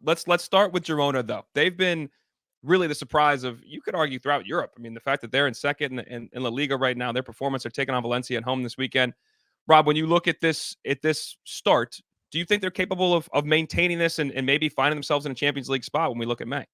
let's start with Girona, though. They've been really the surprise of, you could argue, throughout Europe. I mean, the fact that they're in second in La Liga right now, their performance, they're taking on Valencia at home this weekend. Rob, when you look at this start, do you think they're capable of maintaining this and maybe finding themselves in a Champions League spot when we look at May?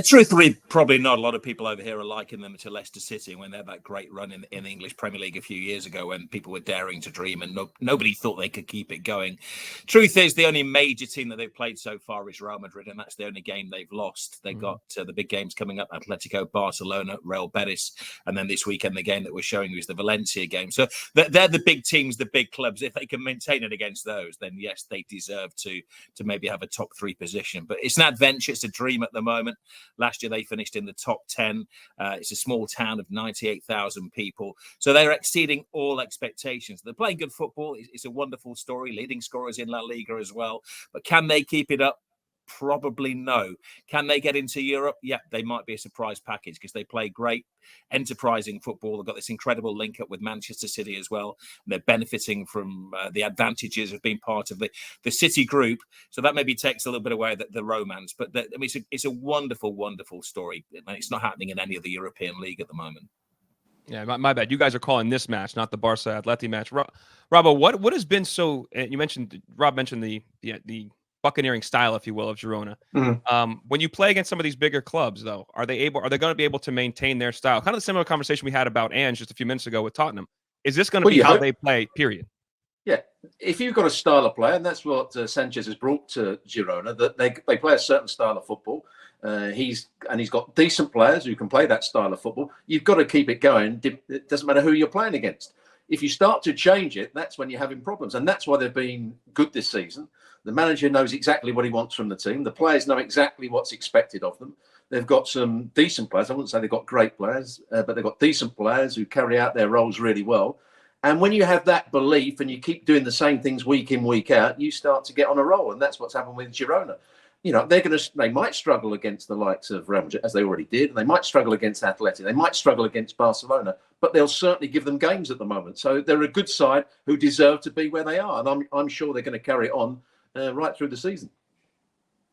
Truthfully, probably not. A lot of people over here are liking them to Leicester City when they had that great run in the English Premier League a few years ago, when people were daring to dream and nobody thought they could keep it going. Truth is, the only major team that they've played so far is Real Madrid, and that's the only game they've lost. They've got the big games coming up: Atletico, Barcelona, Real Betis, and then this weekend the game that we're showing you is the Valencia game. So they're the big teams, the big clubs. If they can maintain it against those, then yes, they deserve to maybe have a top 3 position. But it's an adventure. It's a dream at the moment. Last year, they finished in the top 10. It's a small town of 98,000 people. So they're exceeding all expectations. They're playing good football. It's a wonderful story. Leading scorers in La Liga as well. But can they keep it up? Probably no. Can they get into Europe? Yeah, they might be a surprise package because they play great, enterprising football. They've got this incredible link up with Manchester City as well. And they're benefiting from the advantages of being part of the City group. So that maybe takes a little bit away the romance. But I mean, it's a wonderful, wonderful story. And it's not happening in any of the European league at the moment. Yeah, my bad. You guys are calling this match, not the Barca Atleti match. Robbo, what has been so? You mentioned, Rob mentioned the buccaneering style, if you will, of Girona. When you play against some of these bigger clubs, though, are they going to be able to maintain their style? Kind of the similar conversation we had about Ange just a few minutes ago with Tottenham. Is this going to be how they play, period? Yeah. If you've got a style of play, and that's what Sanchez has brought to Girona, that they play a certain style of football. He's got decent players who can play that style of football. You've got to keep it going. It doesn't matter who you're playing against. If you start to change it, that's when you're having problems. And that's why they've been good this season. The manager knows exactly what he wants from the team. The players know exactly what's expected of them. They've got some decent players. I wouldn't say they've got great players, but they've got decent players who carry out their roles really well. And when you have that belief and you keep doing the same things week in, week out, you start to get on a roll. And that's what's happened with Girona. You know, they might struggle against the likes of Real Madrid, as they already did. And they might struggle against Atleti. They might struggle against Barcelona, but they'll certainly give them games at the moment. So they're a good side who deserve to be where they are. And I'm sure they're going to carry it on right through the season.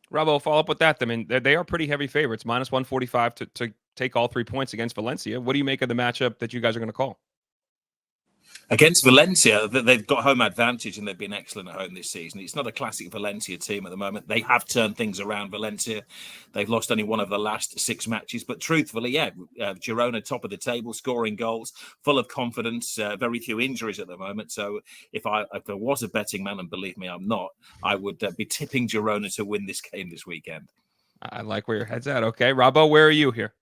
Rob, I'll follow up with that. I mean, they are pretty heavy favorites, minus 145 to take all 3 points against Valencia. What do you make of the matchup that you guys are going to call? Against Valencia, they've got home advantage and they've been excellent at home this season. It's not a classic Valencia team at the moment. They have turned things around, Valencia. They've lost only one of the last 6 matches. But truthfully, Girona top of the table, scoring goals, full of confidence, very few injuries at the moment. So if there was a betting man, and believe me, I'm not, I would be tipping Girona to win this game this weekend. I like where your head's at. Okay, Robbo, where are you here?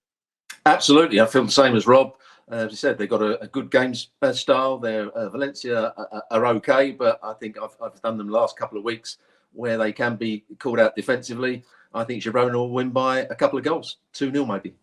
Absolutely. I feel the same as Rob. As I said, they've got a good game style. Valencia are okay, but I think I've done them the last couple of weeks where they can be called out defensively. I think Girona will win by a couple of goals, 2-0 maybe.